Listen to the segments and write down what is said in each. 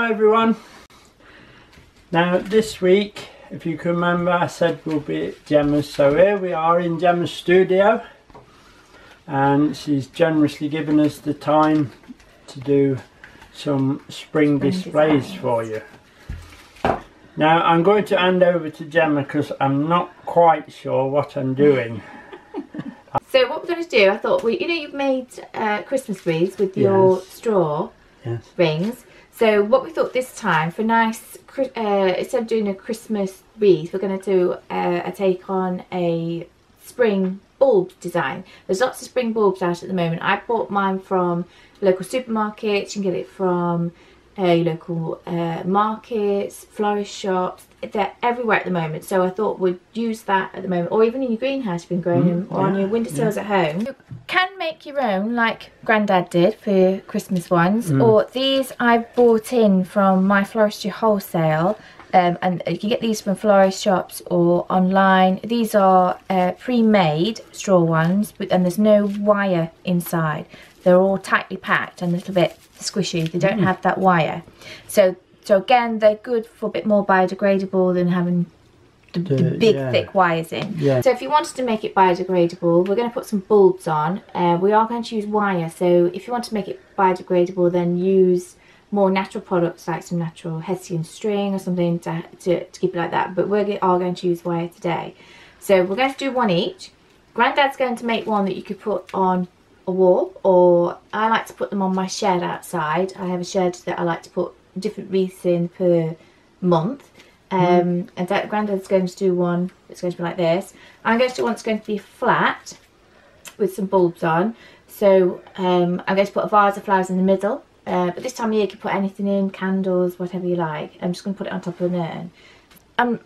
everyone. Now this week, if you can remember, I said we'll be at Gemma's, so here we are in Gemma's studio and she's generously given us the time to do some spring displays designs for you. Now I'm going to hand over to Gemma because I'm not quite sure what I'm doing. So what we're going to do, I thought, you've made Christmas wreaths with your straw rings. So what we thought this time, for nice, instead of doing a Christmas wreath, we're going to do a take on a spring bulb design. There's lots of spring bulbs out at the moment. I bought mine from local supermarkets. You can get it from local markets, florist shops. They're everywhere at the moment, so I thought we'd use that at the moment, or even in your greenhouse if you've been growing them, or on your windowsills at home. You can make your own like Grandad did for your Christmas ones, or these I bought in from my floristry wholesale, and you can get these from florist shops or online. These are pre-made straw ones, and there's no wire inside. They're all tightly packed and a little bit squishy. They don't have that wire. So again, they're good for a bit more biodegradable than having the big thick wires in. So if you wanted to make it biodegradable, we're going to put some bulbs on. We are going to use wire, so if you want to make it biodegradable, then use more natural products like some natural hessian string or something to keep it like that. But we are going to use wire today. So we're going to do one each. Grandad's going to make one that you could put on a wall, or I like to put them on my shed outside. I have a shed that I like to put different wreaths in per month, and Grandad's going to do one that's going to be like this. I'm going to do one that's going to be flat with some bulbs on. So I'm going to put a vase of flowers in the middle, but this time of year you can put anything in, candles, whatever you like. I'm just going to put it on top of an urn.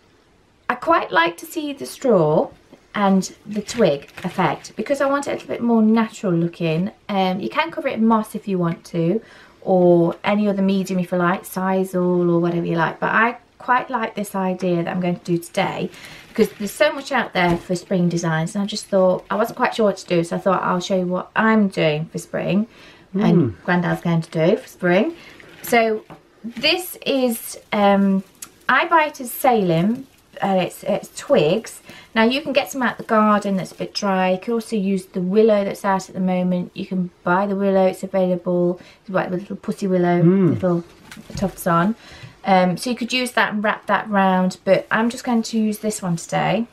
I quite like to see the straw and the twig effect because I want it a little bit more natural looking. You can cover it in moss if you want to, or any other medium if you like, sisal or whatever you like, but I quite like this idea that I'm going to do today because there's so much out there for spring designs, and I just thought, I wasn't quite sure what to do, so I thought I'll show you what I'm doing for spring and Grandad's going to do for spring. So this is, I buy it as Salem, it's twigs. Now you can get some out the garden that's a bit dry. You can also use the willow that's out at the moment. You can buy the willow, it's available. It's like the little pussy willow, little tufts on. So you could use that and wrap that round, but I'm just going to use this one today.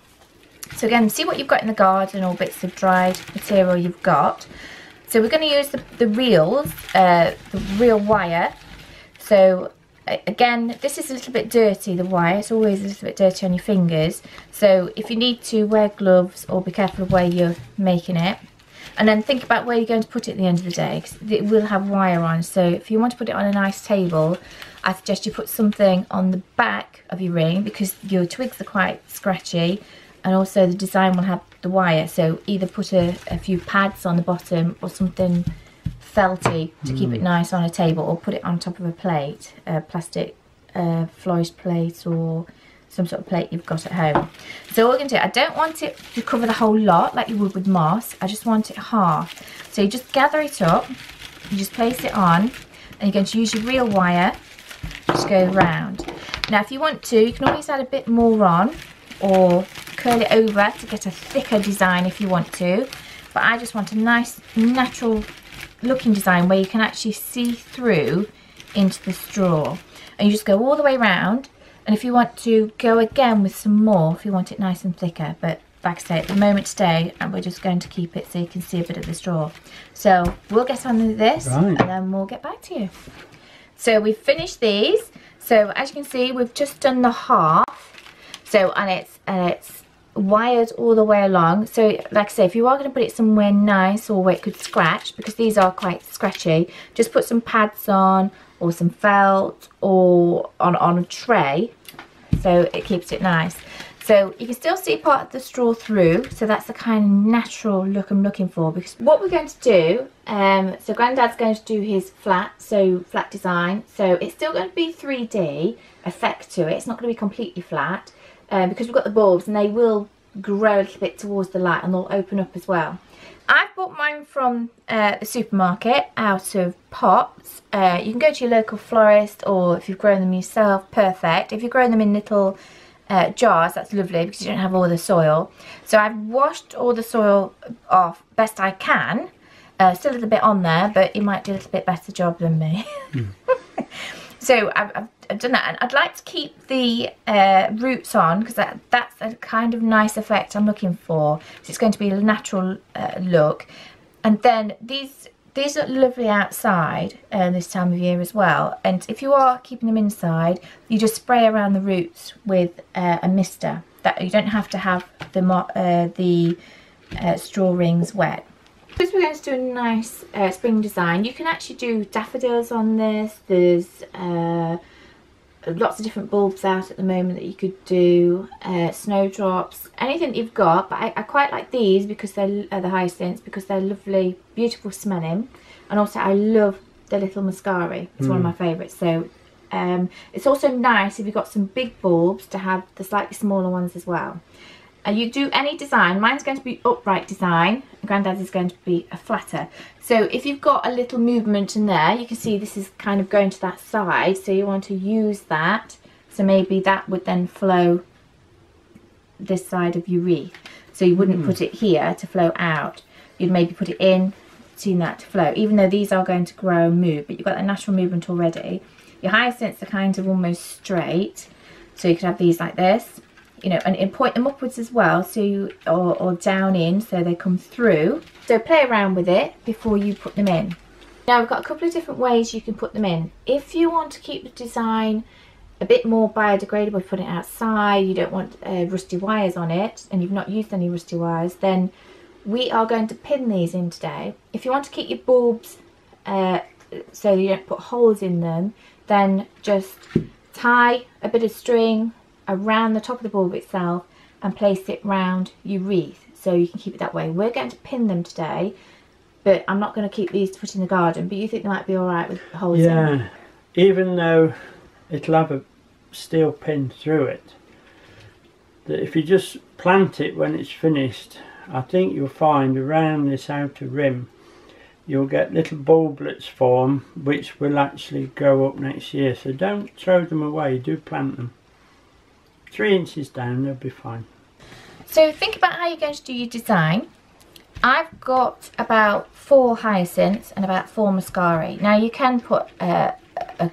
So again, see what you've got in the garden or bits of dried material you've got. So we're going to use the reels, the reel wire. So again, this is a little bit dirty, the wire. It's always a little bit dirty on your fingers. So if you need to, wear gloves or be careful of where you're making it. And then think about where you're going to put it at the end of the day, because it will have wire on. So if you want to put it on a nice table, I suggest you put something on the back of your ring because your twigs are quite scratchy, and also the design will have the wire. So either put a few pads on the bottom or something felty to keep it nice on a table, or put it on top of a plate, a plastic florist plate or some sort of plate you've got at home. So what we're going to do, I don't want it to cover the whole lot like you would with moss, I just want it half. So you just gather it up, you just place it on, and you're going to use your reel wire, just go round. Now if you want to, you can always add a bit more on, or curl it over to get a thicker design if you want to, but I just want a nice natural looking design where you can actually see through into the straw, and you just go all the way around. And if you want to go again with some more, if you want it nice and thicker, but like I say, at the moment today, and we're just going to keep it so you can see a bit of the straw. So we'll get on with this and then we'll get back to you. So we've finished these. So as you can see, we've just done the half. So and it's wired all the way along. So like I say, if you are going to put it somewhere nice or where it could scratch, because these are quite scratchy, just put some pads on or some felt or on a tray, so it keeps it nice. So you can still see part of the straw through, so that's the kind of natural look I'm looking for. Because what we're going to do, so Grandad's going to do his flat design, so it's still going to be 3D effect to it. It's not going to be completely flat, because we've got the bulbs and they will grow a little bit towards the light and they'll open up as well. I've bought mine from the supermarket out of pots. You can go to your local florist, or if you've grown them yourself, perfect. If you've grown them in little jars, that's lovely because you don't have all the soil. So I've washed all the soil off best I can. Still a little bit on there, but you might do a little bit better job than me. So I've done that, and I'd like to keep the roots on because that's a kind of nice effect I'm looking for. So it's going to be a natural look. And then these are lovely outside this time of year as well. And if you are keeping them inside, you just spray around the roots with a mister. That you don't have to have the straw rings wet. Because we're going to do a nice spring design, you can actually do daffodils on this. There's lots of different bulbs out at the moment that you could do, snowdrops, anything that you've got. But I quite like these because they're the hyacinths, because they're lovely, beautiful smelling. And also I love the little mascari. It's one of my favourites. So it's also nice if you've got some big bulbs to have the slightly smaller ones as well. You do any design. Mine's going to be upright design. Granddad's is going to be a flatter. So if you've got a little movement in there, you can see this is kind of going to that side. So you want to use that. So maybe that would then flow this side of your wreath. So you wouldn't put it here to flow out. You'd maybe put it in, seeing that to flow. Even though these are going to grow and move, but you've got that natural movement already. Your hyacinths are kind of almost straight. So you could have these like this. You know, and point them upwards as well, so or down in, so they come through. So play around with it before you put them in. Now we've got a couple of different ways you can put them in. If you want to keep the design a bit more biodegradable, put it outside, you don't want rusty wires on it, and you've not used any rusty wires, then we are going to pin these in today. If you want to keep your bulbs so you don't put holes in them, then just tie a bit of string around the top of the bulb itself and place it round your wreath, so you can keep it that way. We're going to pin them today, but I'm not going to keep these to put in the garden. But you think they might be alright with holes in? Yeah, even though it'll have a steel pin through it, that if you just plant it when it's finished, I think you'll find around this outer rim you'll get little bulblets form which will actually grow up next year. So don't throw them away, do plant them. 3 inches down, they'll be fine. So think about how you're going to do your design. I've got about 4 hyacinths and about 4 mascari. Now you can put a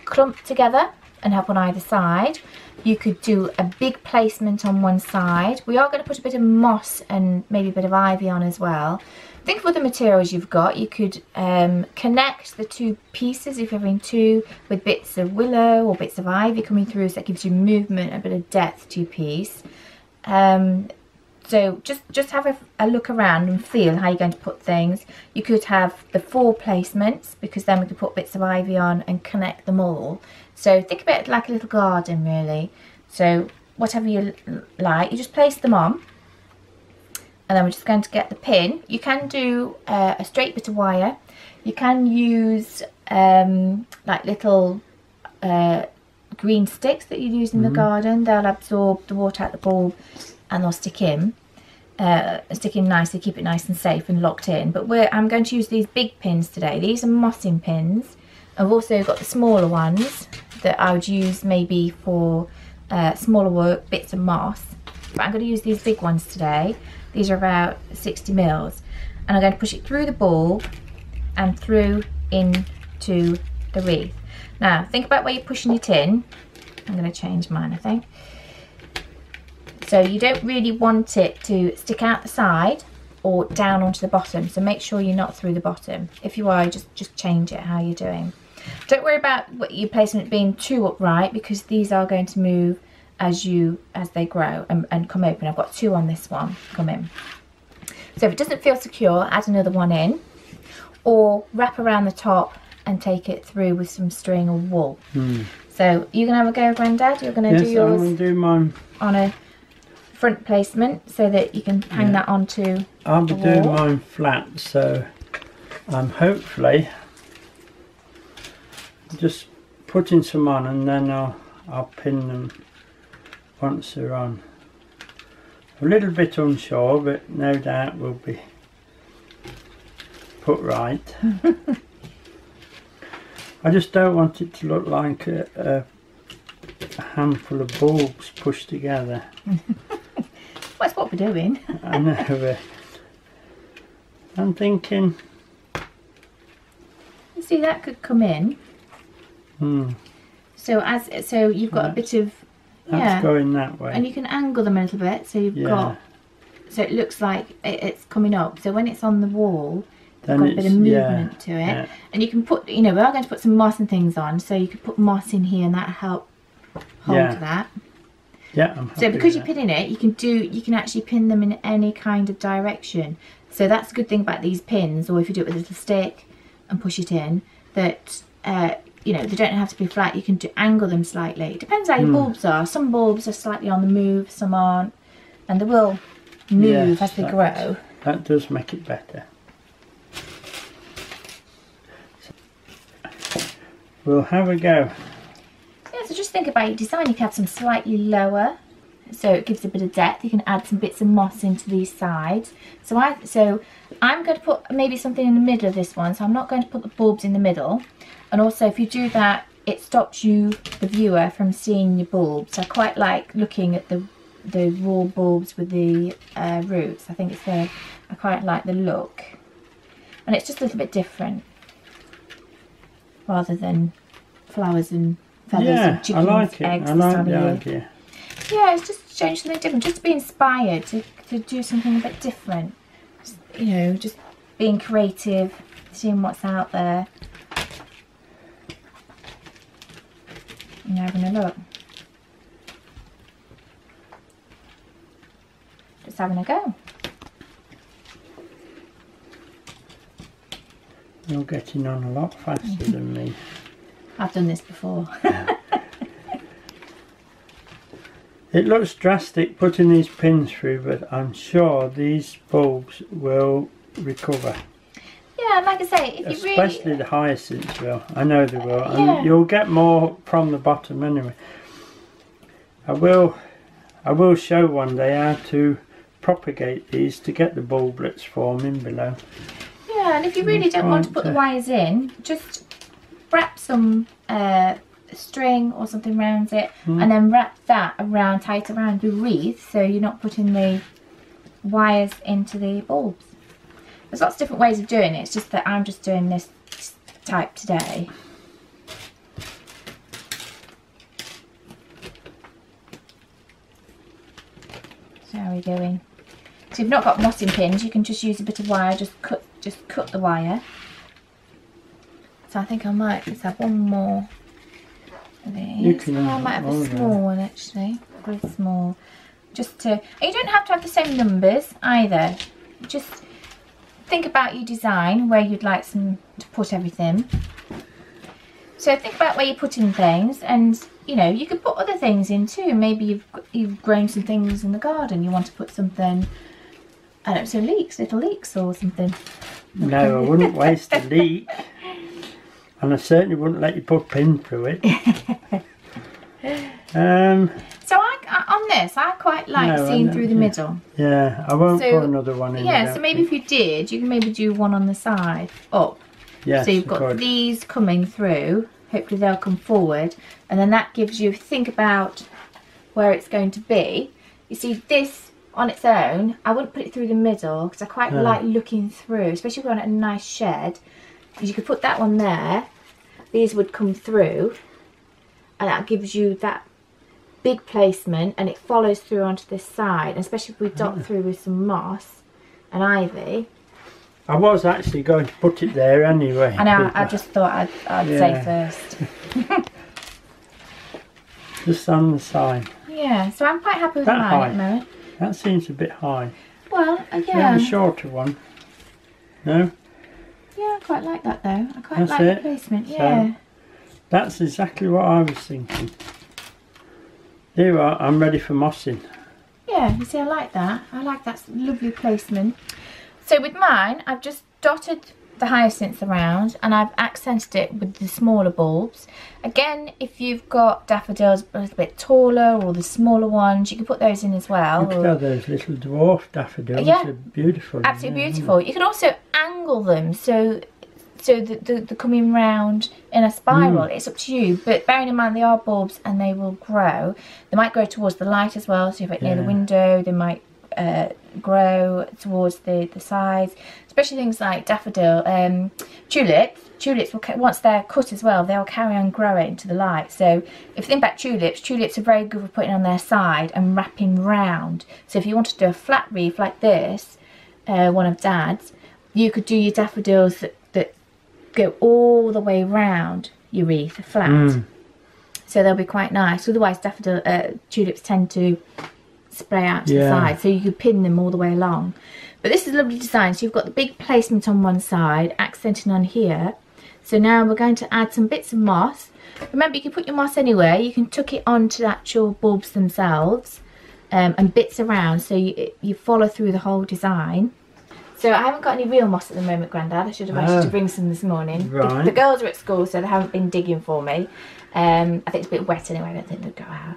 clump together and have one either side. You could do a big placement on one side. We are going to put a bit of moss and maybe a bit of ivy on as well. Think of other materials you've got. You could connect the 2 pieces, if you're having 2, with bits of willow or bits of ivy coming through, so that gives you movement, a bit of depth to your piece. So just have a look around and feel how you're going to put things. You could have the 4 placements, because then we could put bits of ivy on and connect them all. So think of it like a little garden, really. So whatever you like, you just place them on. And then we're just going to get the pin. You can do a straight bit of wire. You can use like little green sticks that you use in the garden. They'll absorb the water out the bulb and they'll stick in nicely, keep it nice and safe and locked in. But I'm going to use these big pins today. These are mossing pins. I've also got the smaller ones that I would use maybe for smaller work, bits of moss. But I'm going to use these big ones today. These are about 60 mils, and I'm going to push it through the bulb and through into the wreath. Now think about where you're pushing it in. I'm going to change mine, I think. So you don't really want it to stick out the side or down onto the bottom, so make sure you're not through the bottom. If you are, just change it how you're doing. Don't worry about what your placement being too upright, because these are going to move as they grow and come open. I've got 2 on this one come in. So if it doesn't feel secure, add another one in, or wrap around the top and take it through with some string or wool. So you can have a go, Grandad. You're going to do yours. I'm going to do mine on a front placement so that you can hang that onto I'll be doing mine flat, so I'm hopefully just putting some on, and then I'll pin them once they're on. A little bit unsure, but no doubt we'll be put right. I just don't want it to look like a handful of bulbs pushed together. Well, that's what we're doing. I know, but I'm thinking... You see, that could come in. So you've got a bit of... That's going that way. And you can angle them a little bit, so you've got... So it looks like it's coming up. So when it's on the wall, you've got a bit of movement to it. Yeah. And you can put, you know, we are going to put some moss and things on, so you could put moss in here and that'll help hold that. Yeah, I'm happy so because you're pinning it, you can actually pin them in any kind of direction. So that's a good thing about these pins, or if you do it with a little stick and push it in, that you know, they don't have to be flat. You can angle them slightly. It depends how your bulbs are. Some bulbs are slightly on the move, some aren't, and they will move as they grow. That does make it better. So we'll have a go. Yeah, so just think about your design. You can have some slightly lower, so it gives a bit of depth. You can add some bits of moss into these sides. So I'm going to put maybe something in the middle of this one. So I'm not going to put the bulbs in the middle. And also, if you do that, it stops you, the viewer, from seeing your bulbs. I quite like looking at the raw bulbs with the roots. I think I quite like the look, and it's just a little bit different rather than flowers and feathers and chickens, I like it. eggs. I like the idea. Yeah, it's just change something different, just to be inspired to do something a bit different. Just, you know, just being creative, seeing what's out there, and having a look. Just having a go. You're getting on a lot faster than me. I've done this before. It looks drastic putting these pins through, but I'm sure these bulbs will recover. Yeah, like I say, if you really... Especially the hyacinths will. I know they will. And you'll get more from the bottom anyway. I will show one day how to propagate these to get the bulblets forming below. Yeah, and if you really don't want to put the wires in, just wrap some string or something around it, and then wrap that around, tight around the wreath, so you're not putting the wires into the bulbs. There's lots of different ways of doing it. It's just that I'm just doing this type today. So how are we going? So if you've not got mossing pins, you can just use a bit of wire. Just cut the wire. So I think I might just have one more of these. I might have a small one actually, very small. Just to, and you don't have to have the same numbers either. Just think about your design, where you'd like to put everything. So think about where you're putting things, and you know, you could put other things in too. Maybe you've grown some things in the garden. You want to put something, I don't know, some little leeks or something. No, I wouldn't waste a leek, and I certainly wouldn't let you put pin through it. So on this, I quite like seeing through the middle. Yeah, I won't put another one in. Yeah, so maybe if you did, you can maybe do one on the side up. Yes, so you've got these coming through. Hopefully they'll come forward, and then that gives you, think about where it's going to be. You see, this on its own, I wouldn't put it through the middle because I quite like looking through, especially if you're on a nice shed. Because you could put that one there, these would come through, and that gives you that big placement, and it follows through onto this side, especially if we dot through with some moss and ivy. I was actually going to put it there anyway. I know, I just thought I'd say first. Just on the side. Yeah, so I'm quite happy with mine at the moment. That seems a bit high. Well, yeah. You have a shorter one. No? Yeah, I quite like that though. I quite like the placement, yeah. So, that's exactly what I was thinking. Here you are, I'm ready for mossing. Yeah, you see, I like that. I like that lovely placement. So with mine, I've just dotted the hyacinths around, and I've accented it with the smaller bulbs. Again, if you've got daffodils a little bit taller, or the smaller ones, you can put those in as well. Look at those little dwarf daffodils. Yeah, they're beautiful. Absolutely beautiful. You can also angle angle them so they're coming round in a spiral. It's up to you, but bearing in mind they are bulbs and they will grow. They might grow towards the light as well, so if it's near the window they might grow towards the sides, especially things like daffodil, tulips will, once they're cut as well, they'll carry on growing to the light. So if you think about tulips are very good for putting on their side and wrapping round. So if you wanted to do a flat wreath like this, one of Dad's, you could do your daffodils that go all the way round your wreath flat. So they'll be quite nice. Otherwise tulips tend to spray out to the side, so you could pin them all the way along. But this is a lovely design. So you've got the big placement on one side, accenting on here. So now we're going to add some bits of moss. Remember, you can put your moss anywhere. You can tuck it onto the actual bulbs themselves, and bits around, so you follow through the whole design. So I haven't got any real moss at the moment, Grandad. I should have asked you to bring some this morning. Right. The girls are at school, so they haven't been digging for me. I think it's a bit wet anyway. I don't think they'll go out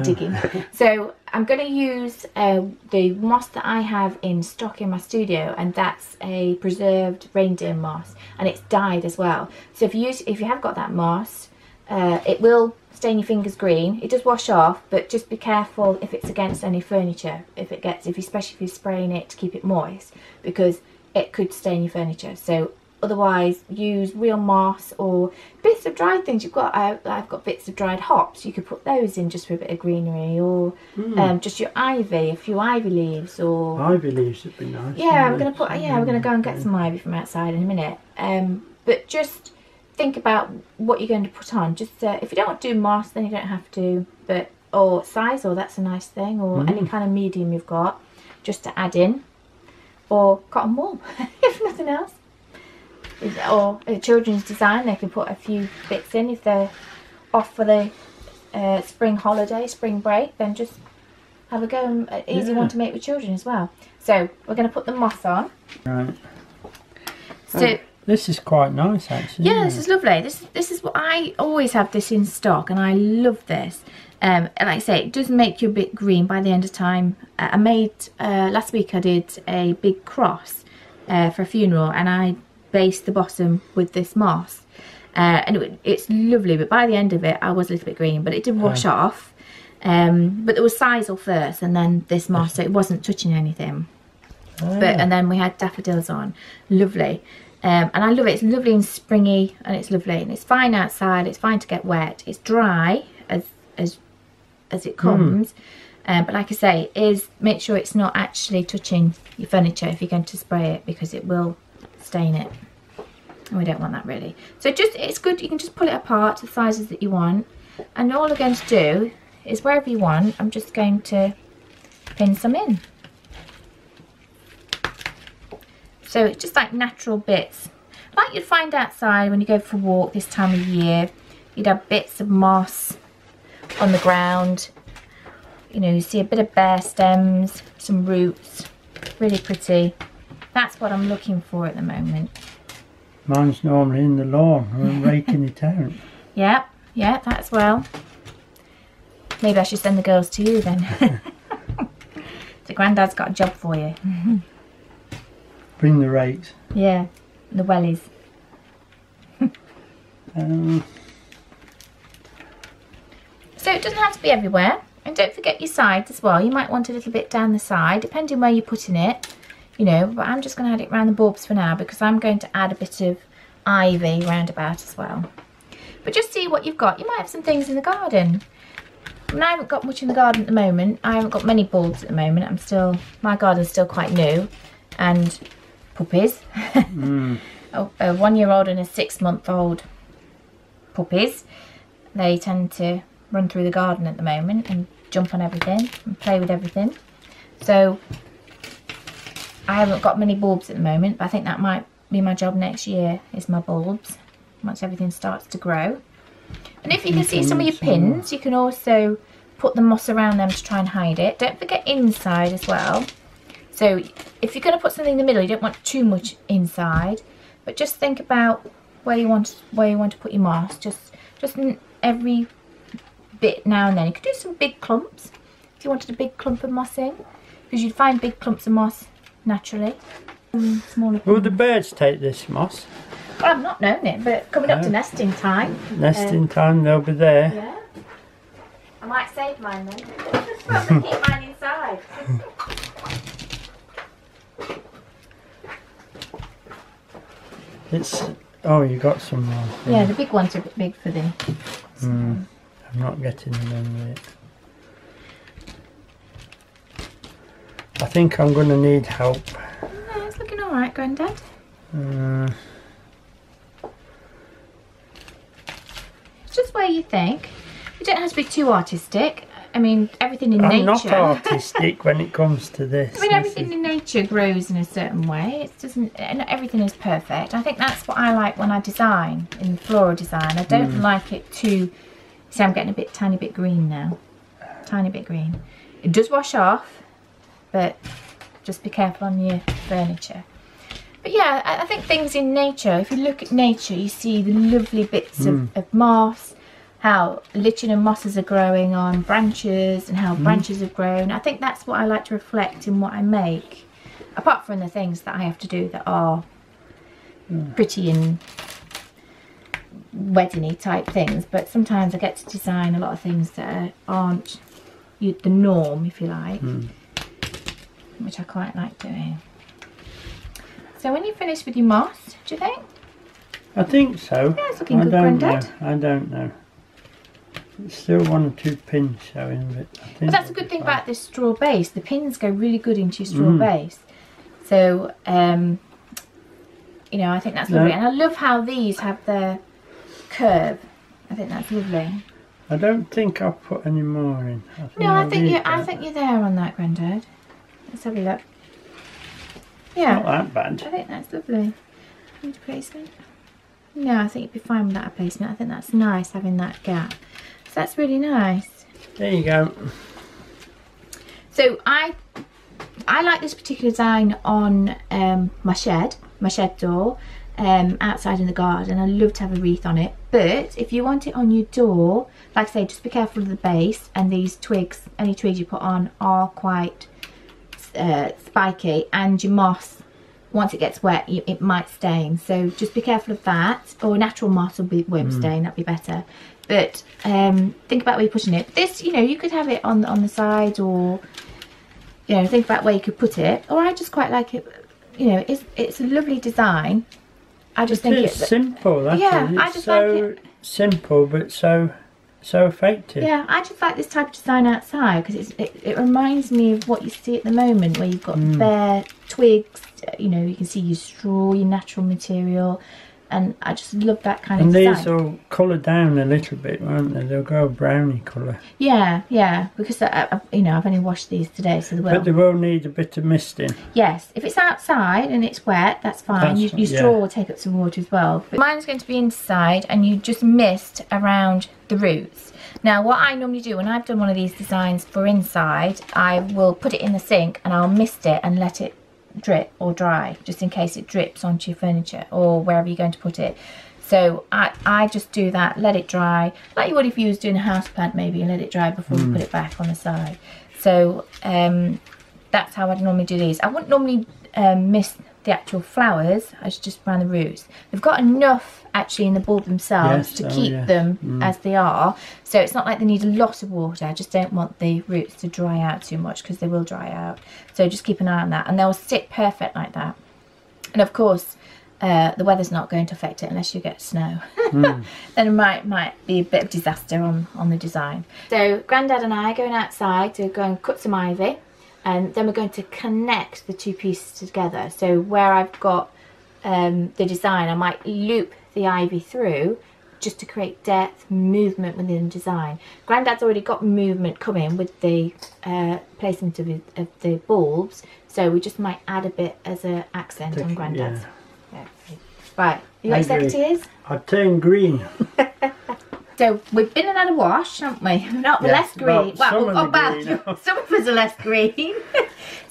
digging. So I'm going to use the moss that I have in stock in my studio, and that's a preserved reindeer moss, and it's dyed as well. So if you have got that moss, it will stain your fingers green. It does wash off, but just be careful if it's against any furniture, especially if you're spraying it to keep it moist, because it could stain your furniture. So otherwise use real moss or bits of dried things. I've got bits of dried hops. You could put those in just for a bit of greenery, or just your ivy, a few ivy leaves, or ivy leaves would be nice. Yeah, we're gonna go and get some ivy from outside in a minute. But just think about what you're going to put on. Just if you don't want to do moss, then you don't have to. Or sisal, that's a nice thing, or any kind of medium you've got, just to add in, or cotton wool if nothing else. Or a children's design, they can put a few bits in if they're off for the spring holiday, spring break. Then just have a go, an easy one to make with children as well. So we're going to put the moss on. Right. So. This is quite nice, actually. Yeah, this is lovely. This is what I always have this in stock, and I love this. And like I say, it does make you a bit green by the end of time. I made last week. I did a big cross for a funeral, and I based the bottom with this moss, and it's lovely. But by the end of it, I was a little bit green, but it did wash off. But there was sisal first, and then this moss, so it wasn't touching anything. And then we had daffodils on, lovely. And I love it. It's lovely and springy, and it's lovely, and it's fine outside. It's fine to get wet. It's dry as it comes, but like I say, make sure it's not actually touching your furniture if you're going to spray it, because it will stain it, and we don't want that really. So it's good. You can just pull it apart to the sizes that you want, and all I'm going to do is wherever you want, I'm just going to pin some in. So it's just like natural bits, like you'd find outside when you go for a walk this time of year. You'd have bits of moss on the ground. You know, you see a bit of bare stems, some roots, really pretty. That's what I'm looking for at the moment. Mine's normally in the lawn. I'm raking it out. Yeah, that as well. Maybe I should send the girls to you then. So Grandad's got a job for you. Bring the rakes. Yeah, the wellies. So it doesn't have to be everywhere. And don't forget your sides as well. You might want a little bit down the side, depending where you're putting it. You know, but I'm just going to add it around the bulbs for now, because I'm going to add a bit of ivy round about as well. But just see what you've got. You might have some things in the garden. I mean, I haven't got much in the garden at the moment. I haven't got many bulbs at the moment. My garden's still quite new. And puppies. A 1-year-old and a 6-month-old puppies. They tend to run through the garden at the moment and jump on everything and play with everything. So I haven't got many bulbs at the moment, but I think that might be my job next year, is my bulbs, once everything starts to grow. And if you can see some of your pins, you can also put the moss around them to try and hide it. Don't forget inside as well. So if you're going to put something in the middle, you don't want too much inside, but just think about where you want to put your moss. Just in every bit now and then. You could do some big clumps if you wanted a big clump of moss in, because you'd find big clumps of moss naturally. Smaller. Will the birds take this moss? Well, I've not known it, but coming up to nesting time. Nesting time, they'll be there. Yeah. I might save mine then. I'm going to keep mine inside. It's... Oh, you got some more. Yeah, the big ones are a bit big for the... I'm not getting them in yet. I think I'm going to need help. No, it's looking alright, Grandad. It's just where you think. You don't have to be too artistic. I mean, everything in nature... I'm not artistic when it comes to this. I mean, everything in nature grows in a certain way. It doesn't... Not everything is perfect. I think that's what I like when I design, in floral design. I don't like it too... See, I'm getting a tiny bit green now. Tiny bit green. It does wash off, but just be careful on your furniture. But yeah, I think things in nature, if you look at nature, you see the lovely bits of moss, how lichen and mosses are growing on branches and how branches have grown. I think that's what I like to reflect in what I make, apart from the things that I have to do that are pretty and wedding-y type things. But sometimes I get to design a lot of things that aren't the norm, if you like, which I quite like doing. So when you finish with your moss, do you think? I think so. Yeah, it's looking good, Grandad. I don't know. There's still one or two pins showing, but I think... But that's a good thing about this straw base. The pins go really good into your straw base. So, you know, I think that's lovely. And I love how these have their curve. I think that's lovely. I don't think I'll put any more in. I think you're there on that, Grandad. Let's have a look. Yeah. Not that bad. I think that's lovely. Need placement? No, I think you'd be fine with that placement. I think that's nice having that gap. So that's really nice. There you go. So I like this particular design on my shed door, outside in the garden. I love to have a wreath on it. But if you want it on your door, like I say, just be careful of the base, and these twigs, any twigs you put on are quite spiky, and your moss, once it gets wet, it might stain. So just be careful of that. Or natural moss won't stain, that'd be better. But think about where you're putting it. This, you know, you could have it on the side, or you know, think about where you could put it. Or I just quite like it. You know, it's a lovely design. I just think it's simple. That's I just like it. Simple, but so effective. Yeah, I just like this type of design outside because it reminds me of what you see at the moment, where you've got bare twigs. You know, you can see your straw, your natural material, and I just love that kind of design. And these will colour down a little bit, won't they? They'll go a browny colour. Yeah, because you know, I've only washed these today, so they will. But they will need a bit of misting. Yes, if it's outside and it's wet, that's fine. Your straw will take up some water as well. But mine's going to be inside, and you just mist around the roots. Now, what I normally do when I've done one of these designs for inside, I will put it in the sink and I'll mist it and let it drip or dry, just in case it drips onto your furniture or wherever you're going to put it. So I just do that, let it dry, like you would if you was doing a house plant maybe, and let it dry before you put it back on the side. So that's how I'd normally do these. I wouldn't normally mist the actual flowers, I should just around the roots. They've got enough actually in the bulb themselves to keep them as they are, so it's not like they need a lot of water. I just don't want the roots to dry out too much, because they will dry out. So just keep an eye on that, and they'll sit perfect like that. And of course the weather's not going to affect it unless you get snow. Then it might be a bit of disaster on the design. So Grandad and I are going outside to go and cut some ivy, and then we're going to connect the two pieces together. So where I've got the design, I might loop the ivy through just to create depth, movement within the design. Grandad's already got movement coming with the placement of the bulbs, so we just might add a bit as an accent on Grandad's. Yeah. Right, you got your secateurs? I've turned green. So we've been and had a wash, haven't we? Not less green. Well, some of us are less green.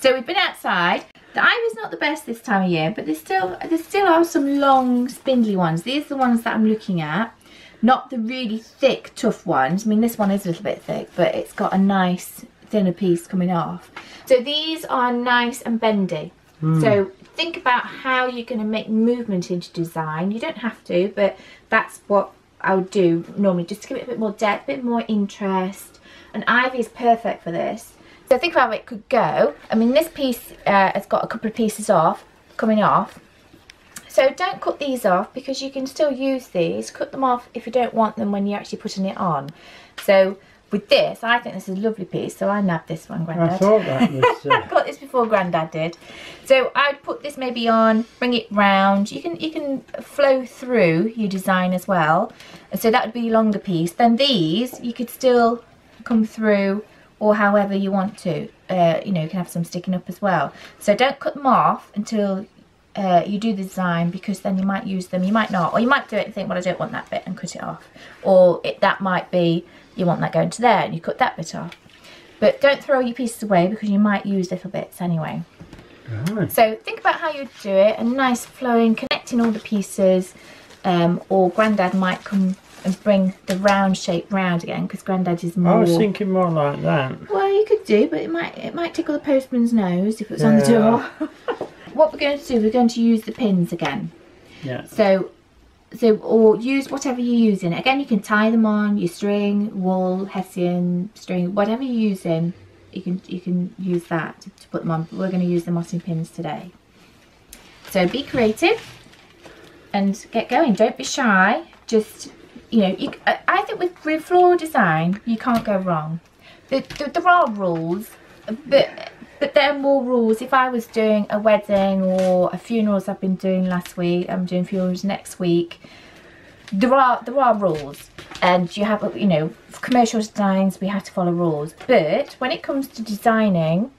So we've been outside. The ivy's not the best this time of year, but there still are some long, spindly ones. These are the ones that I'm looking at, not the really thick, tough ones. I mean, this one is a little bit thick, but it's got a nice thinner piece coming off. So these are nice and bendy. So think about how you're going to make movement into design. You don't have to, but that's what I would do normally, just to give it a bit more depth, a bit more interest. And ivy is perfect for this. So think about how it could go. I mean, this piece has got a couple of pieces coming off. So don't cut these off, because you can still use these. Cut them off if you don't want them when you're actually putting it on. So with this, I think this is a lovely piece, so I nabbed this one, Grandad. I thought that was... I got this before Grandad did. So I'd put this maybe on, bring it round. You can flow through your design as well. And so that would be a longer piece. Then these, you could still come through, or however you want to. You know, you can have some sticking up as well. So don't cut them off until you do the design, because then you might use them, you might not. Or you might do it and think, well, I don't want that bit, and cut it off. Or that might be, you want that going to there, and you cut that bit off. But don't throw your pieces away, because you might use little bits anyway. Right. So think about how you do it, a nice flowing, connecting all the pieces. Or Grandad might come and bring the round shape round again, because Grandad is more... I was thinking more like that. Well, you could do, but it might tickle the postman's nose if it was on the door. What we're going to do, we're going to use the pins again. Yeah. So or use whatever you're using. Again, you can tie them on your string, wool, hessian string, whatever you're using. You can use that to put them on. But we're going to use the mossing pins today. So be creative and get going. Don't be shy. Just, you know, I think with floral design, you can't go wrong. There are rules, but there are more rules. If I was doing a wedding or a funerals I've been doing last week, I'm doing funerals next week, there are rules. And you have, you know, for commercial designs, we have to follow rules. But when it comes to designing,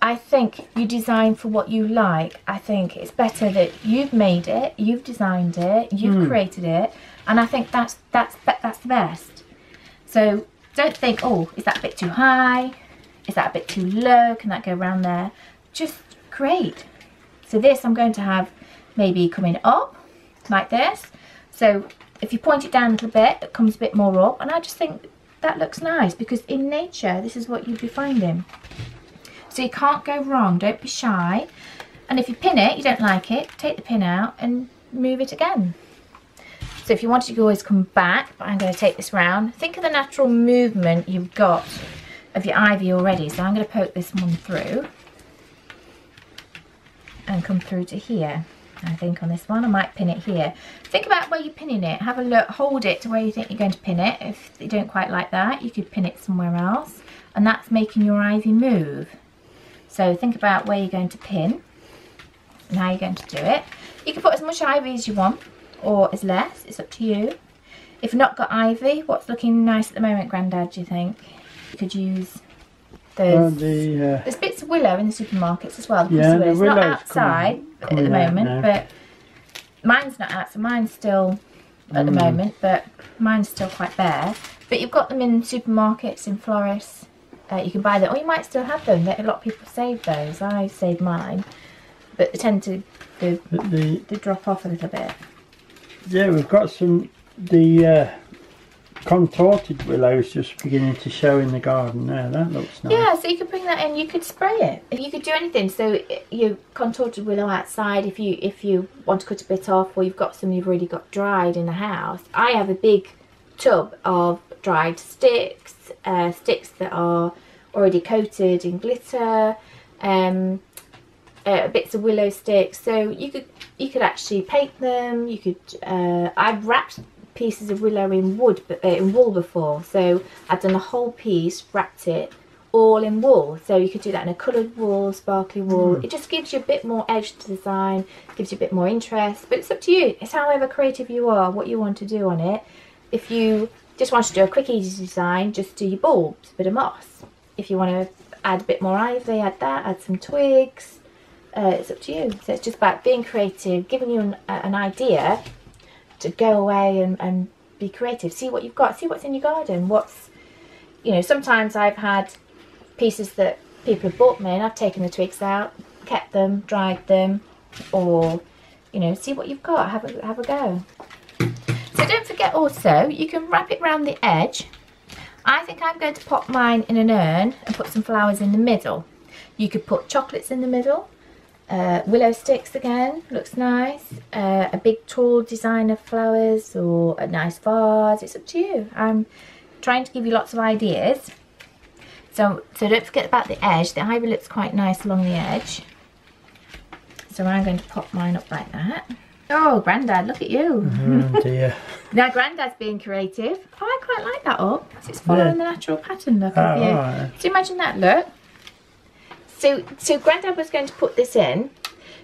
I think you design for what you like. I think it's better that you've made it, you've designed it, you've created it, and I think that's the best. So don't think, oh, is that a bit too high? Is that a bit too low? Can that go around there? Just create. So this I'm going to have maybe coming up like this. So if you point it down a little bit, it comes a bit more up, and I just think that looks nice, because in nature this is what you'd be finding. So you can't go wrong. Don't be shy. And if you pin it, you don't like it, take the pin out and move it again. So if you wanted, you can always come back, but I'm going to take this round. Think of the natural movement you've got of your ivy already. So I'm going to poke this one through and come through to here. I think on this one I might pin it here. Think about where you're pinning it. Have a look, hold it to where you think you're going to pin it. If you don't quite like that, you could pin it somewhere else, and that's making your ivy move. So think about where you're going to pin and how you're going to do it. You can put as much ivy as you want, or as less, it's up to you. If you've not got ivy, what's looking nice at the moment, Grandad, do you think? You could use those. There's bits of willow in the supermarkets as well. Yeah, the it's not willow's outside at the moment, but mine's not out, so mine's still at the moment, but mine's still quite bare. But you've got them in supermarkets, in florists. You can buy them, or you might still have them. A lot of people save those. I saved mine, but they tend to drop off a little bit. Yeah, we've got the contorted willows just beginning to show in the garden there. That looks nice. Yeah, so you could bring that in. You could spray it. You could do anything. So you contorted willow outside. If you want to cut a bit off, or you've got some you've already got dried in the house. I have a big tub of dried sticks, sticks that are already coated in glitter, bits of willow sticks. So you could actually paint them. You could. I've wrapped pieces of willow in wood, in wool before. So I've done a whole piece, wrapped it all in wool. So you could do that in a coloured wool, sparkly wool. It just gives you a bit more edge to the design, gives you a bit more interest. But it's up to you. It's however creative you are, what you want to do on it. If you just want to do a quick easy design, just do your bulbs, a bit of moss. If you want to add a bit more ivy, add that, add some twigs. It's up to you. So it's just about being creative, giving you an idea to go away and be creative. See what you've got, see what's in your garden. You know, sometimes I've had pieces that people have bought me and I've taken the twigs out, kept them, dried them, or, you know, see what you've got, have a go. So don't forget also, you can wrap it around the edge. I think I'm going to pop mine in an urn and put some flowers in the middle. You could put chocolates in the middle, willow sticks again, looks nice. A big tall design of flowers, or a nice vase. It's up to you. I'm trying to give you lots of ideas. So don't forget about the edge. The ivy looks quite nice along the edge. So I'm going to pop mine up like that. Oh, Grandad, look at you. Oh dear. Now Grandad's being creative. Oh, I quite like that up. It's following the natural pattern look of you. Right. So imagine that look. So Grandad was going to put this in,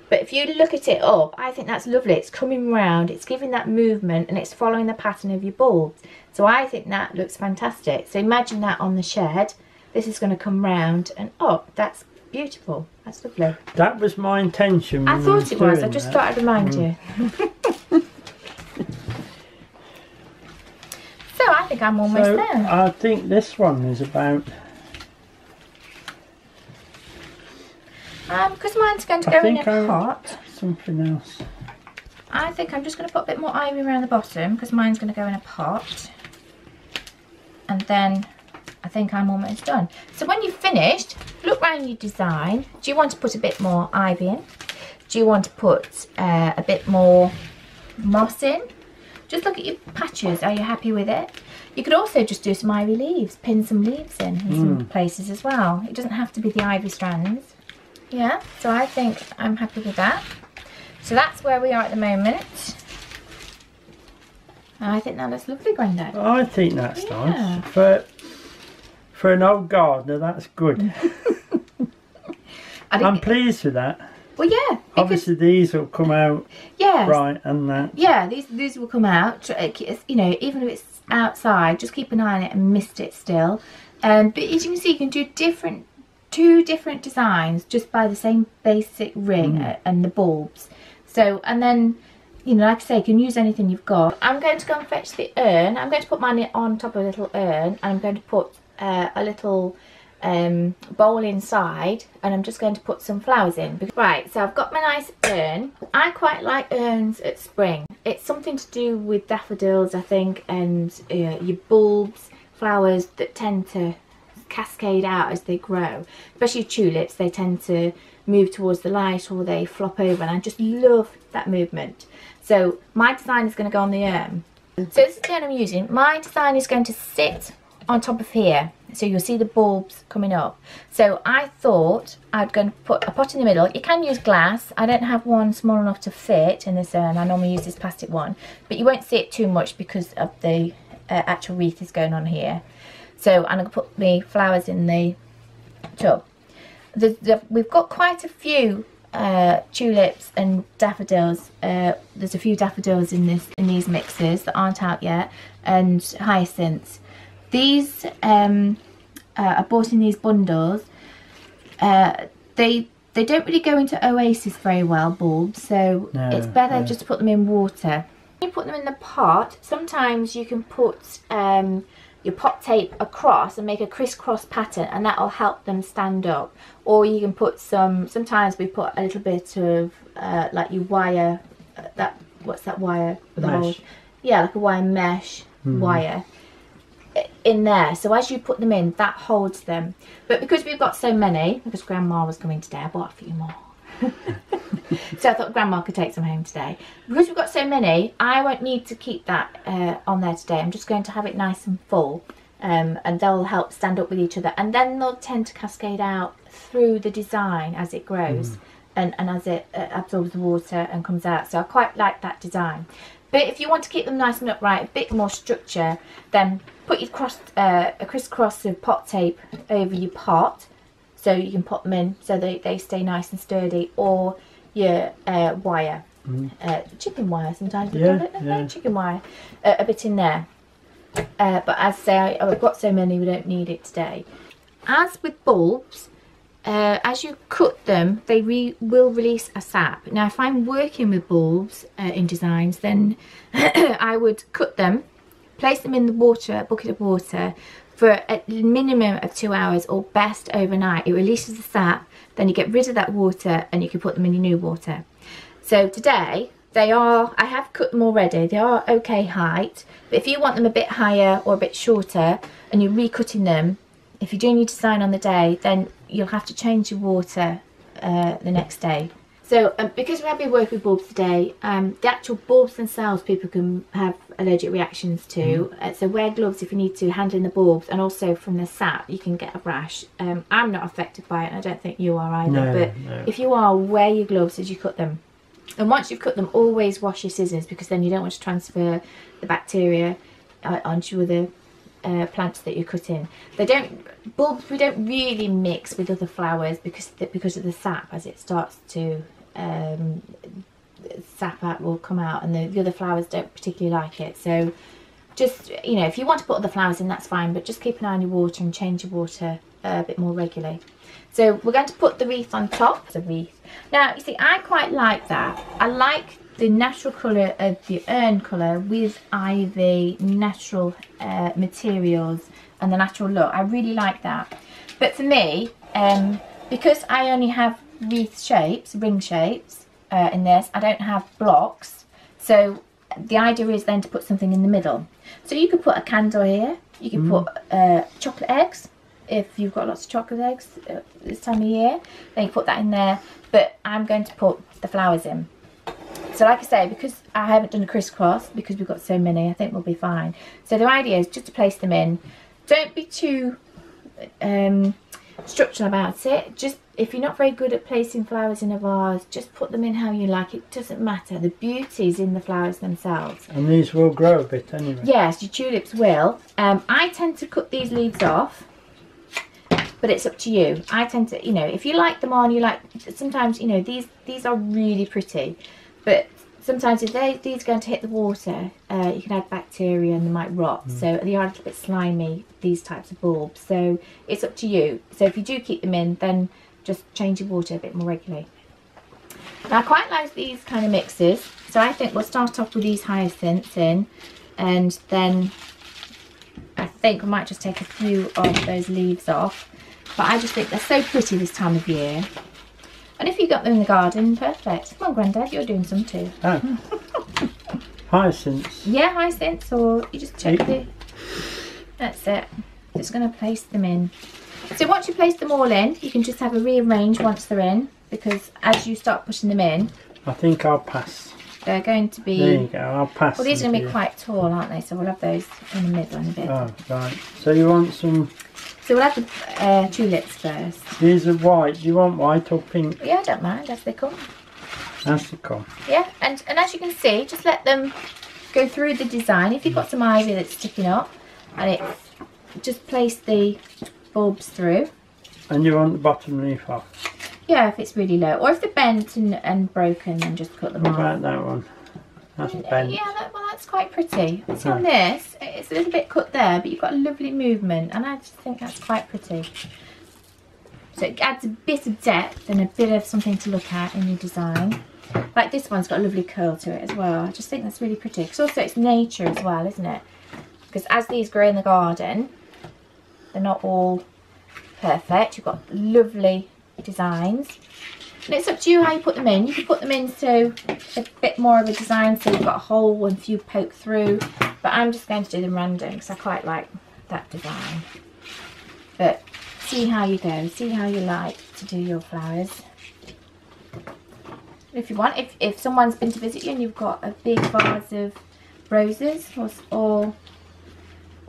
but if you look at it up, I think that's lovely. It's coming round, it's giving that movement, and it's following the pattern of your bulbs. So I think that looks fantastic. So imagine that on the shed. This is going to come round and up. That's beautiful. That's lovely. That was my intention. I thought it was. I just thought I'd remind you. So I think I'm almost there. I think this one is about... Because mine's going to go in a pot. Something else. I think I'm just going to put a bit more ivy around the bottom because mine's going to go in a pot. And then I think I'm almost done. So when you've finished, look round your design. Do you want to put a bit more ivy in? Do you want to put a bit more moss in? Just look at your patches. Are you happy with it? You could also just do some ivy leaves, pin some leaves in some places as well. It doesn't have to be the ivy strands. Yeah, so I think I'm happy with that. So that's where we are at the moment. I think that looks lovely, Grandad. I think that's nice. For an old gardener, that's good. I'm pleased with that. Well, yeah. Obviously, these will come out right and that. Yeah, these will come out. You know, even if it's outside, just keep an eye on it and mist it still. But as you can see, you can do two different designs just by the same basic ring and the bulbs. So, and then, you know, like I say, you can use anything you've got. I'm going to go and fetch the urn. I'm going to put mine on top of a little urn, and I'm going to put a little bowl inside, and I'm just going to put some flowers in. Right, so I've got my nice urn. I quite like urns at spring. It's something to do with daffodils, I think, and your bulbs, flowers that tend to cascade out as they grow. Especially tulips, they tend to move towards the light or they flop over, and I just love that movement. So my design is going to go on the urn. So this is the urn I'm using. My design is going to sit on top of here, so you'll see the bulbs coming up. So I thought I'd going to put a pot in the middle. You can use glass. I don't have one small enough to fit in this urn. I normally use this plastic one, but you won't see it too much because of the actual wreath is going on here. So I'm going to put the flowers in the tub. We've got quite a few tulips and daffodils. There's a few daffodils in these mixes that aren't out yet, and hyacinths. These are bought in these bundles. They don't really go into oasis very well, bulbs, so it's better just to put them in water. When you put them in the pot, sometimes you can put your pot tape across and make a crisscross pattern, and that will help them stand up. Or you can put sometimes we put a little bit of like your wire, what's that wire? Mesh. Yeah, like a wire mesh wire in there, so as you put them in, that holds them. But because we've got so many, because Grandma was coming today, I bought a few more. So I thought Grandma could take some home today. Because we've got so many, I won't need to keep that on there today. I'm just going to have it nice and full, and they'll help stand up with each other, and then they'll tend to cascade out through the design as it grows and as it absorbs the water and comes out. So I quite like that design. But if you want to keep them nice and upright, a bit more structure, then put your a crisscross of pot tape over your pot, so you can put them in so they stay nice and sturdy, or your wire, chicken wire sometimes we call it, chicken wire, a bit in there. But as I say, I've got so many, we don't need it today. As with bulbs, as you cut them, they will release a sap. Now if I'm working with bulbs in designs, then I would cut them, place them in the water, a bucket of water, for a minimum of 2 hours, or best overnight. It releases the sap, then you get rid of that water and you can put them in your new water. So today, I have cut them already, they are okay height, but if you want them a bit higher or a bit shorter and you're recutting them, if you're doing your design on the day, then you'll have to change your water the next day. So because we have been working with bulbs today, the actual bulbs themselves people can have allergic reactions to. So wear gloves if you need to, handling the bulbs, and also from the sap you can get a rash. I'm not affected by it, and I don't think you are either. But if you are, wear your gloves as you cut them. And once you've cut them, always wash your scissors, because then you don't want to transfer the bacteria onto the plants that you're cutting. Bulbs we don't really mix with other flowers because of the sap. As it starts to sap out will come out, and the other flowers don't particularly like it. So just, you know, if you want to put other flowers in, that's fine, but just keep an eye on your water and change your water a bit more regularly. So we're going to put the wreath on top. The wreath. Now, you see, I quite like that. I like the natural colour of the urn colour with ivy, natural materials, and the natural look. I really like that. But for me, because I only have wreath shapes, ring shapes in this, I don't have blocks. So the idea is then to put something in the middle. So you could put a candle here. You can put chocolate eggs. If you've got lots of chocolate eggs this time of year, then you put that in there. But I'm going to put the flowers in. So like I say, because I haven't done a crisscross, because we've got so many, I think we'll be fine. So the idea is just to place them in. Don't be too structural about it. Just, if you're not very good at placing flowers in a vase, just put them in how you like. It doesn't matter. The beauty's in the flowers themselves. And these will grow a bit anyway. Yes, your tulips will. I tend to cut these leaves off, but it's up to you. I tend to, you know, if you like them on, you like, sometimes, you know, these are really pretty, but sometimes if these are going to hit the water, you can add bacteria and they might rot. So they are a little bit slimy, these types of bulbs. So it's up to you. So if you do keep them in, then just change your water a bit more regularly. Now I quite like these kind of mixes. So I think we'll start off with these hyacinths in, and then I think we might just take a few of those leaves off. But I just think they're so pretty this time of year. And if you got them in the garden, perfect. Come on, Grandad, you're doing some too. Oh. Hyacinths. Yeah, hyacinths, or you just check the... That's it. Just going to place them in. So once you place them all in, you can just have a rearrange once they're in, because as you start pushing them in... I think I'll pass. They're going to be... There you go, I'll pass. Well, these are going to be quite tall, aren't they? So we'll have those in the middle in a bit. Oh, right. So you want some... So we'll have the tulips first. These are white. Do you want white or pink? Yeah, I don't mind, as they come. As they come. Yeah, and as you can see, just let them go through the design. If you've got some ivy that's sticking up, and it, just place the bulbs through. And you want the bottom leaf off? Yeah, if it's really low. Or if they're bent and broken, then just cut them what off. What about that one? That's bent. Yeah, well, that's quite pretty. See, on this, it's a little bit cut there, but you've got a lovely movement, and I just think that's quite pretty. So it adds a bit of depth and a bit of something to look at in your design. Like this one's got a lovely curl to it as well. I just think that's really pretty. Because also it's nature as well, isn't it? Because as these grow in the garden, they're not all perfect. You've got lovely designs. And it's up to you how you put them in. You can put them into a bit more of a design, so you've got a hole and a few poke through. But I'm just going to do them random because I quite like that design. But see how you go. See how you like to do your flowers. If you want, if someone's been to visit you and you've got a big vase of roses or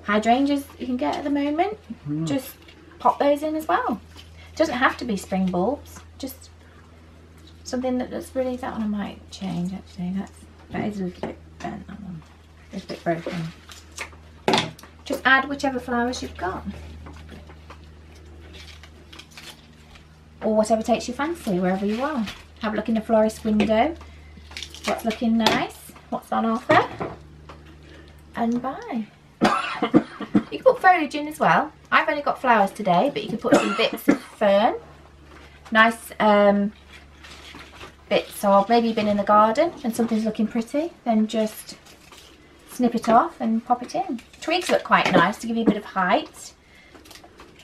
hydrangeas you can get at the moment, just pop those in as well. It doesn't have to be spring bulbs. Just something that's really, that one I might change actually. That is a little bit bent, that one. It's a bit broken. Just add whichever flowers you've got. Or whatever takes your fancy, wherever you are. Have a look in the florist window. What's looking nice? What's on offer? And buy. You can put foliage in as well. I've only got flowers today, but you can put some bits of fern. Nice bits of, maybe you've been in the garden and something's looking pretty, then just snip it off and pop it in. Twigs look quite nice to give you a bit of height,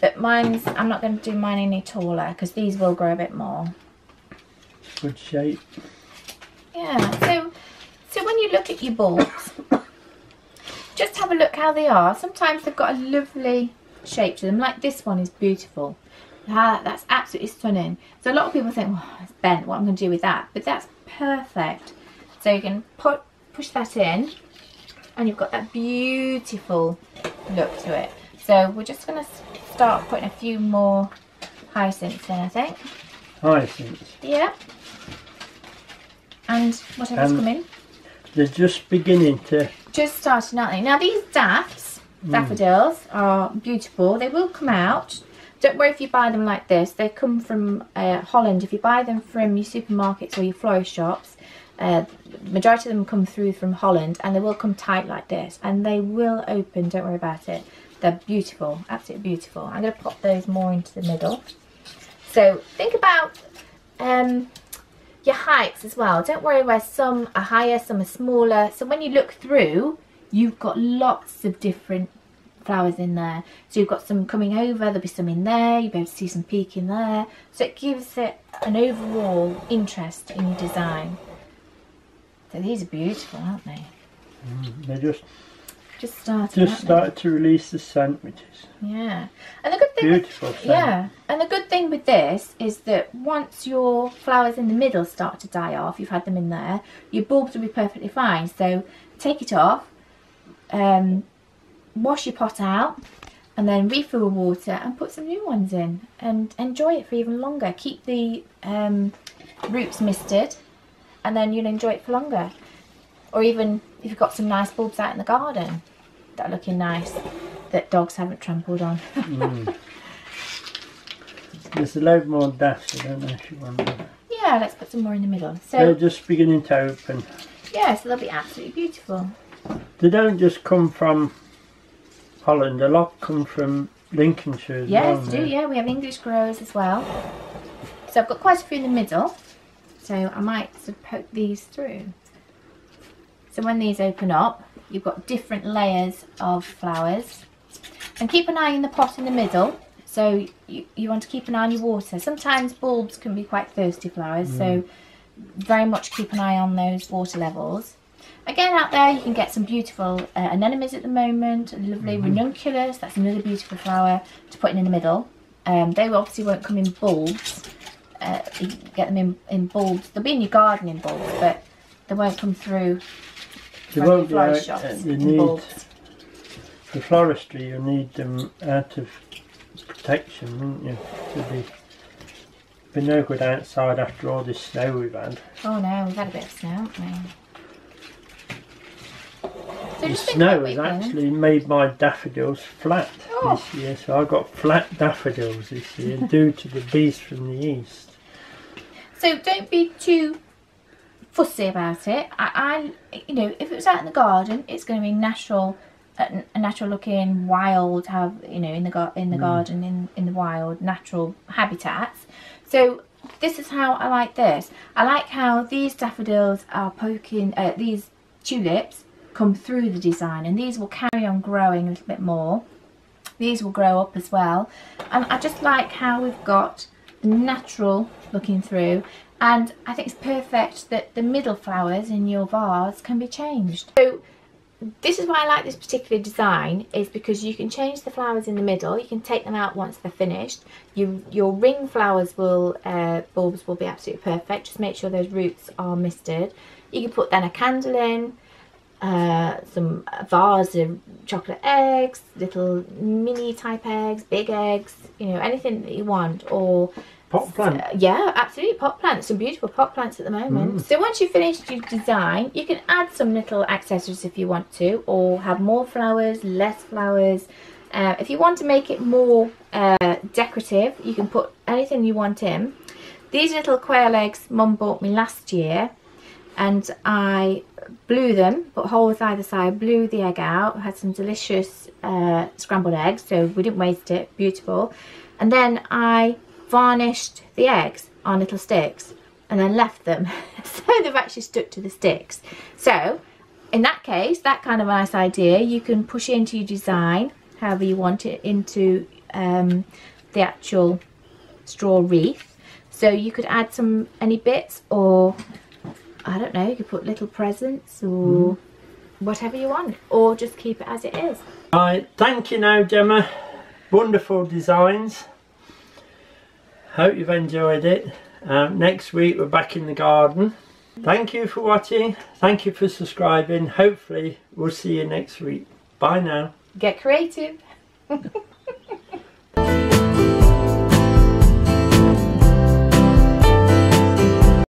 but mine's, I'm not going to do mine any taller because these will grow a bit more. Good shape. Yeah, so when you look at your bulbs, just have a look how they are. Sometimes they've got a lovely shape to them, like this one is beautiful. That's absolutely stunning. So a lot of people think, oh, it's bent, what am I going to do with that? But that's perfect. So you can push that in, and you've got that beautiful look to it. So we're just going to start putting a few more hyacinths in, I think. Hyacinths? Yeah. And whatever's coming. They're just beginning to... Just starting, aren't they? Now these daffodils are beautiful. They will come out. Don't worry if you buy them like this. They come from Holland. If you buy them from your supermarkets or your florist shops, majority of them come through from Holland, and they will come tight like this, and they will open. Don't worry about it. They're beautiful, absolutely beautiful. I'm going to pop those more into the middle. So think about your heights as well. Don't worry where some are higher, some are smaller. So when you look through, you've got lots of different flowers in there. So you've got some coming over, there'll be some in there, you'll be able to see some peeking there. So it gives it an overall interest in your design. So these are beautiful, aren't they? They just started to release the scent, which is and the good thing beautiful scent. And the good thing with this is that once your flowers in the middle start to die off, you've had them in there, your bulbs will be perfectly fine. So take it off, wash your pot out, and then refill with water and put some new ones in, and enjoy it for even longer. Keep the roots misted, and then you'll enjoy it for longer. Or even if you've got some nice bulbs out in the garden that are looking nice, that dogs haven't trampled on. There's a load more daffs, I don't know if you want them. Yeah, let's put some more in the middle. So they're just beginning to open. Yeah, so they'll be absolutely beautiful. They don't just come from Holland, a lot come from Lincolnshire as well. Yes, they do, yeah, we have English growers as well. So I've got quite a few in the middle, so I might sort of poke these through. So when these open up, you've got different layers of flowers. And keep an eye in the pot in the middle. So you want to keep an eye on your water. Sometimes bulbs can be quite thirsty flowers, so very much keep an eye on those water levels. Again, out there you can get some beautiful anemones at the moment, a lovely ranunculus, that's another beautiful flower to put in the middle. They obviously won't come in bulbs, you can get them in bulbs. They'll be in your garden in bulbs, but they won't come through from florist shops in bulbs. For floristry, you need them out of protection, wouldn't you? To be no good outside after all this snow we've had. Oh no, we've had a bit of snow, haven't we? So the snow has actually made my daffodils flat this year, so I've got flat daffodils this year due to the bees from the east. So don't be too fussy about it. You know, if it was out in the garden, it's going to be natural, a natural looking wild, in the garden, in the wild, natural habitats. So this is how I like this. I like how these daffodils are poking, these tulips come through the design, and these will carry on growing a little bit more. These will grow up as well, and I just like how we've got natural looking through, and I think it's perfect that the middle flowers in your vase can be changed. So this is why I like this particular design, is because you can change the flowers in the middle, you can take them out once they're finished. Your ring flowers bulbs will be absolutely perfect. Just make sure those roots are misted. You can put then a candle in, some vase of chocolate eggs, little mini type eggs, big eggs, you know, anything that you want. Or pot plant. Yeah, absolutely, pot plants. Some beautiful pot plants at the moment. So once you've finished your design, you can add some little accessories if you want to, or have more flowers, less flowers. If you want to make it more decorative, you can put anything you want in. These little quail eggs Mum bought me last year, and I blew them, put holes either side, blew the egg out, had some delicious scrambled eggs, so we didn't waste it, beautiful. And then I varnished the eggs on little sticks and then left them so they've actually stuck to the sticks. So in that case, that kind of a nice idea, you can push it into your design however you want it, into the actual straw wreath. So you could add any bits, or I don't know, you could put little presents or whatever you want, or just keep it as it is. Right, thank you now, Gemma. Wonderful designs. Hope you've enjoyed it. Next week we're back in the garden. Thank you for watching. Thank you for subscribing. Hopefully we'll see you next week. Bye now. Get creative.